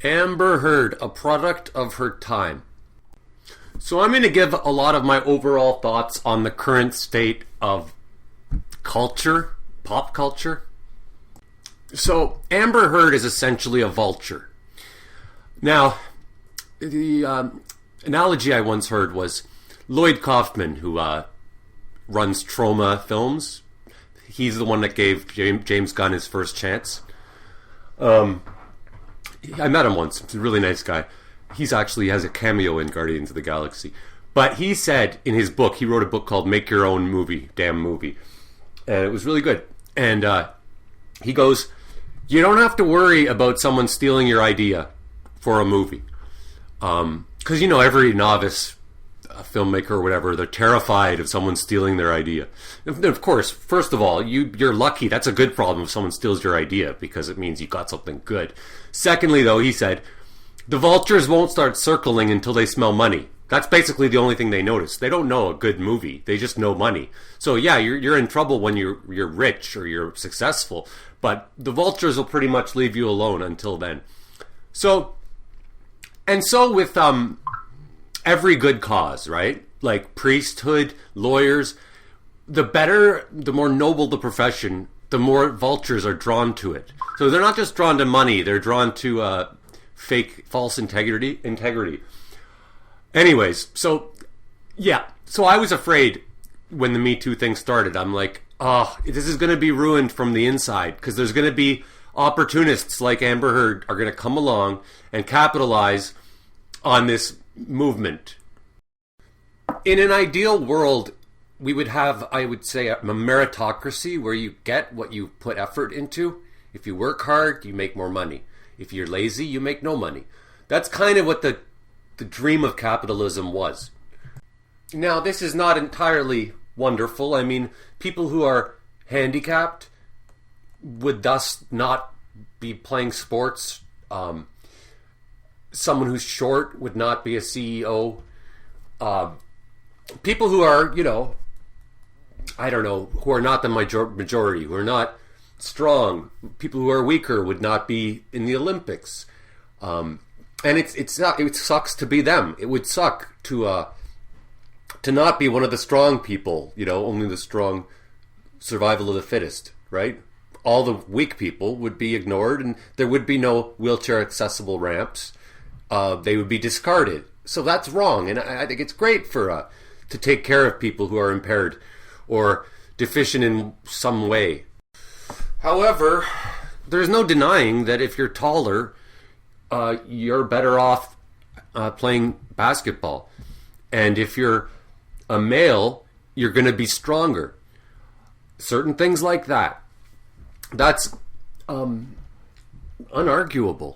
Amber Heard, a product of her time. So I'm going to give a lot of my overall thoughts on the current state of culture, pop culture. So Amber Heard is essentially a vulture. Now, the analogy I once heard was Lloyd Kaufman, who runs Trauma Films. He's the one that gave James Gunn his first chance. I met him once. He's a really nice guy. He's actually has a cameo in Guardians of the Galaxy. But he said in his book, he wrote a book called Make Your Own Movie, Damn Movie. And it was really good. And he goes, you don't have to worry about someone stealing your idea for a movie. Because, every novice filmmaker or whatever, they're terrified of someone stealing their idea. Of course, first of all, you're lucky. That's a good problem if someone steals your idea, because it means you got something good. Secondly, though, he said, the vultures won't start circling until they smell money. That's basically the only thing they notice. They don't know a good movie. They just know money. So yeah, you're in trouble when you're rich or you're successful, but the vultures will pretty much leave you alone until then. So with every good cause, right? Like priesthood, lawyers, the more noble the profession, the more vultures are drawn to it. So they're not just drawn to money, they're drawn to false integrity. Anyways, so I was afraid when the Me Too thing started. I'm like, this is going to be ruined from the inside, because there's going to be opportunists like Amber Heard are going to come along and capitalize on this movement. In an ideal world, we would have, I would say, a meritocracy where you get what you put effort into. If you work hard, you make more money. If you're lazy, you make no money. That's kind of what the dream of capitalism was. Now, this is not entirely wonderful. I mean, people who are handicapped would thus not be playing sports. Someone who's short would not be a CEO. People who are, who are not the majority, who are not strong, people who are weaker would not be in the Olympics. And it sucks to be them. It would suck to not be one of the strong people, only the strong, survival of the fittest, right? All the weak people would be ignored, and there would be no wheelchair accessible ramps. They would be discarded. So that's wrong, and I think it's great to take care of people who are impaired or deficient in some way. However, there's no denying that if you're taller, you're better off playing basketball. And if you're a male, you're going to be stronger. Certain things like that. That's unarguable.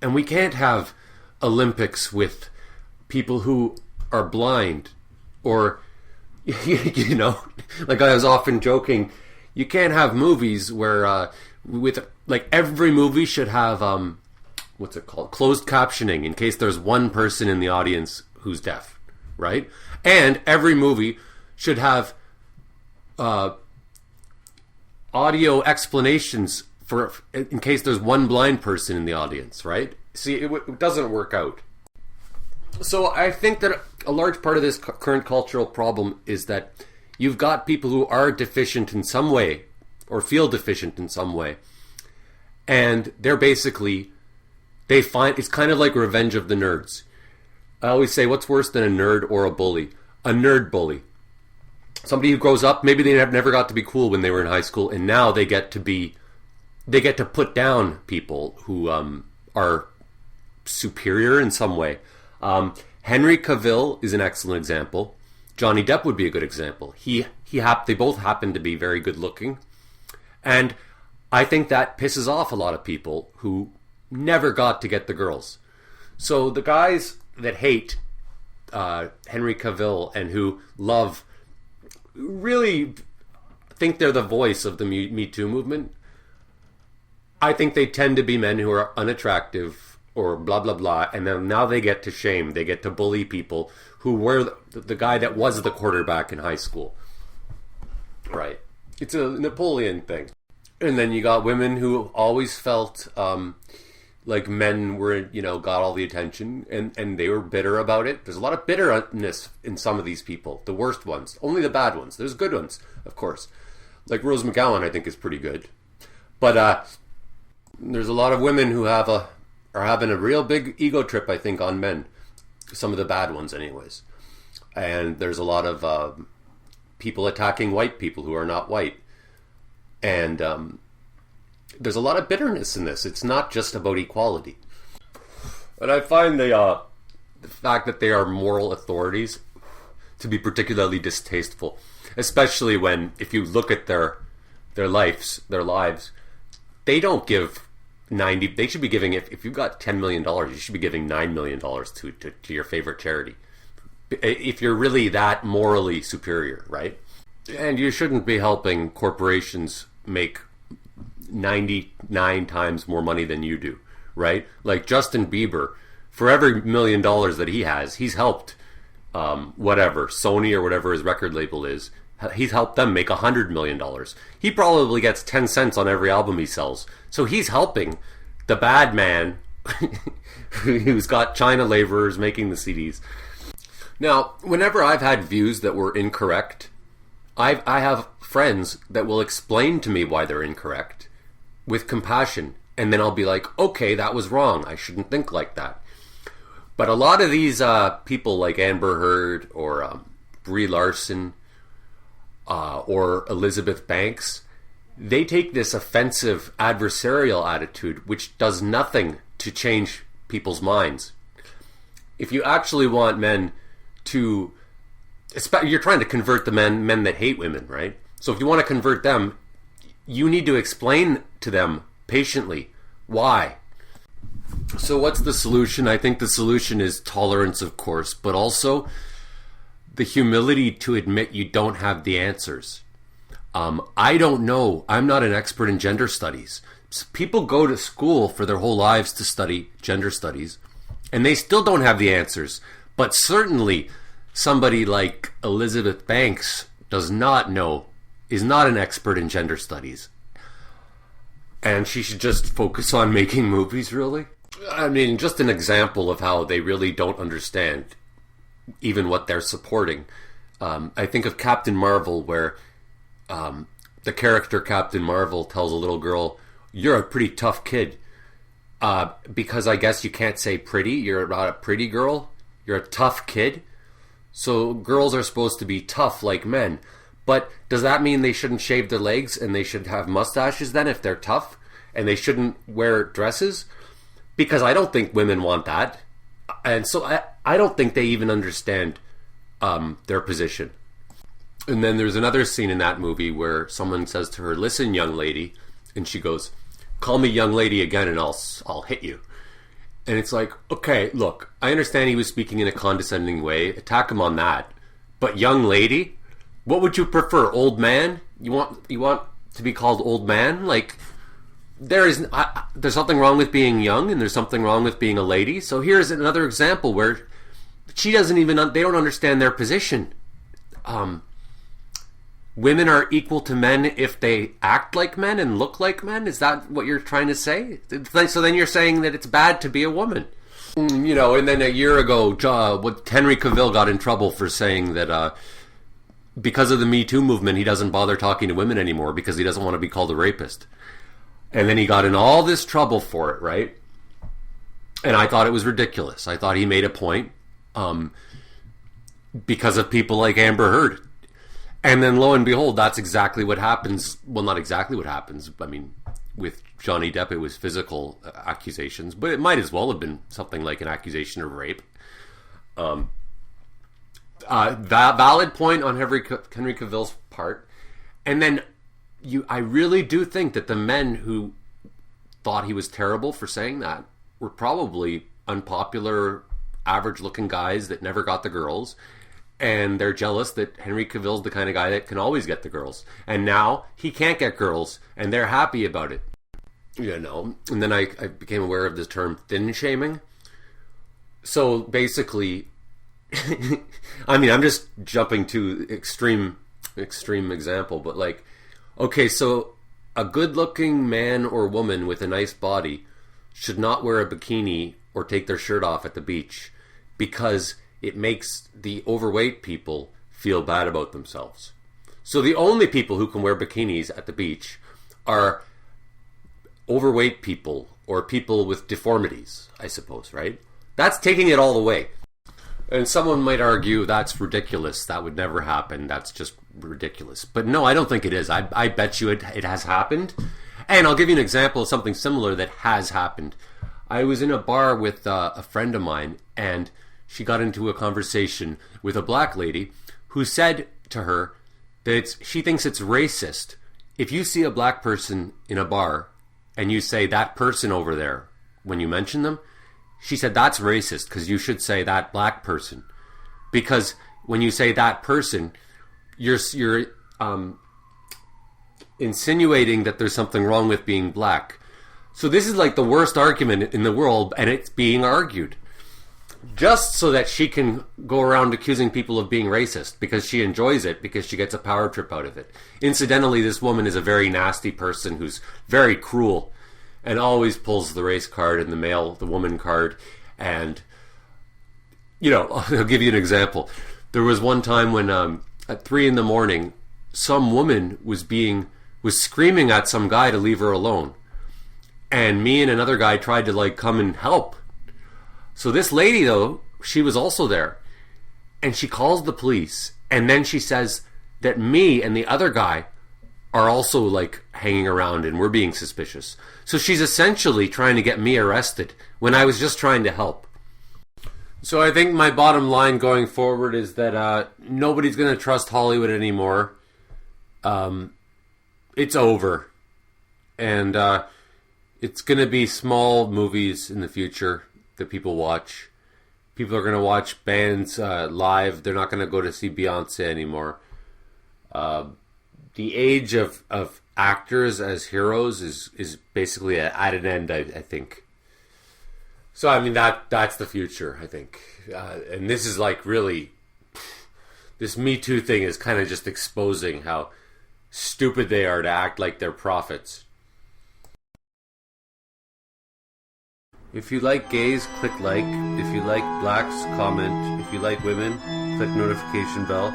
And we can't have Olympics with people who are blind or, like I was often joking, you can't have movies where every movie should have what's it called? Closed captioning in case there's one person in the audience who's deaf, right? And every movie should have audio explanations in case there's one blind person in the audience, right? See, it doesn't work out. So I think that a large part of this current cultural problem is that you've got people who are deficient in some way or feel deficient in some way. And they're basically, they find, it's kind of like Revenge of the Nerds. I always say, what's worse than a nerd or a bully? A nerd bully. Somebody who grows up, maybe they never got to be cool when they were in high school, and now they get to put down people who are superior in some way. Henry Cavill is an excellent example. Johnny Depp would be a good example. They both happen to be very good looking. And I think that pisses off a lot of people who never got to get the girls. So the guys that hate Henry Cavill and who really think they're the voice of the Me Too movement, I think they tend to be men who are unattractive or blah, blah, blah, and then now they get to shame. They get to bully people who were the guy that was the quarterback in high school. Right. It's a Napoleon thing. And then you got women who always felt Like men were, got all the attention, and they were bitter about it. There's a lot of bitterness in some of these people. The worst ones. Only the bad ones. There's good ones, of course. Like Rose McGowan, I think, is pretty good. But there's a lot of women who are having a real big ego trip, I think, on men. Some of the bad ones, anyways. And there's a lot of people attacking white people who are not white. And there's a lot of bitterness in this. It's not just about equality. And I find the fact that they are moral authorities to be particularly distasteful. Especially when, if you look at their lives, they don't give 90. They should be giving, if you've got $10 million, you should be giving $9 million to your favorite charity. If you're really that morally superior, right? And you shouldn't be helping corporations make 99 times more money than you do, right? Like Justin Bieber, for every $1 million that he has, he's helped whatever, Sony or whatever his record label is, he's helped them make $100 million. He probably gets 10 cents on every album he sells. So he's helping the bad man who's got China laborers making the CDs. Now, whenever I've had views that were incorrect, I have friends that will explain to me why they're incorrect with compassion. And then I'll be like, okay, that was wrong. I shouldn't think like that. But a lot of these people like Amber Heard or Brie Larson or Elizabeth Banks, they take this offensive adversarial attitude which does nothing to change people's minds. If you actually want men to... You're trying to convert the men that hate women, right? So if you want to convert them, you need to explain to them patiently why. So what's the solution? I think the solution is tolerance, of course, but also the humility to admit you don't have the answers. I don't know. I'm not an expert in gender studies. People go to school for their whole lives to study gender studies, and they still don't have the answers. But certainly somebody like Elizabeth Banks is not an expert in gender studies. And she should just focus on making movies, really. I mean, just an example of how they really don't understand even what they're supporting. I think of Captain Marvel, where the character Captain Marvel tells a little girl, "You're a pretty tough kid." Because I guess you can't say pretty. You're not a pretty girl. You're a tough kid. So girls are supposed to be tough like men. But does that mean they shouldn't shave their legs and they should have mustaches then if they're tough? And they shouldn't wear dresses? Because I don't think women want that. And so I don't think they even understand their position. And then there's another scene in that movie where someone says to her, "Listen, young lady," and she goes, "Call me young lady again and I'll hit you." And it's like, okay, look, I understand he was speaking in a condescending way. Attack him on that. But young lady? What would you prefer? Old man? You want to be called old man? Like, there's something wrong with being young and there's something wrong with being a lady. So here's another example where they don't understand their position. Women are equal to men if they act like men and look like men? Is that what you're trying to say? So then you're saying that it's bad to be a woman. And then a year ago, Henry Cavill got in trouble for saying that because of the Me Too movement, he doesn't bother talking to women anymore because he doesn't want to be called a rapist. And then he got in all this trouble for it, right? And I thought it was ridiculous. I thought he made a point because of people like Amber Heard. And then lo and behold, that's exactly what happens. Well, not exactly what happens. I mean, with Johnny Depp, it was physical accusations, but it might as well have been something like an accusation of rape. That valid point on Henry Cavill's part. And then I really do think that the men who thought he was terrible for saying that were probably unpopular, average-looking guys that never got the girls. And they're jealous that Henry Cavill's the kind of guy that can always get the girls. And now he can't get girls, and they're happy about it. And then I became aware of this term thin shaming. So basically, I mean, I'm just jumping to extreme example, but like, okay, so a good-looking man or woman with a nice body should not wear a bikini or take their shirt off at the beach because it makes the overweight people feel bad about themselves. So the only people who can wear bikinis at the beach are overweight people or people with deformities, I suppose, right? That's taking it all the way. And someone might argue that's ridiculous. That would never happen. That's just ridiculous. But no, I don't think it is. I bet you it has happened. And I'll give you an example of something similar that has happened. I was in a bar with a friend of mine, and she got into a conversation with a black lady who said to her that she thinks it's racist if you see a black person in a bar and you say that person over there when you mention them. She said that's racist because you should say that black person, because when you say that person, you're insinuating that there's something wrong with being black. So this is like the worst argument in the world, and it's being argued just so that she can go around accusing people of being racist because she enjoys it, because she gets a power trip out of it. Incidentally, this woman is a very nasty person who's very cruel and always pulls the race card and the woman card. And, I'll give you an example. There was one time when at 3 a.m, some woman was screaming at some guy to leave her alone. And me and another guy tried to come and help. So this lady, though, she was also there. And she calls the police. And then she says that me and the other guy are also hanging around and we're being suspicious. So she's essentially trying to get me arrested when I was just trying to help. So I think my bottom line going forward is that nobody's going to trust Hollywood anymore. It's over. And it's going to be small movies in the future that people watch. People are going to watch bands live. They're not going to go to see Beyonce anymore. The age of actors as heroes is basically at an end, I think. So I mean that's the future, I think. And this is really, this Me Too thing is kind of just exposing how stupid they are to act like they're prophets. If you like gays, click like. If you like blacks, comment. If you like women, click notification bell.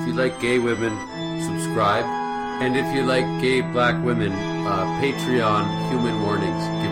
If you like gay women, subscribe. And if you like gay black women, Patreon, Human Warnings.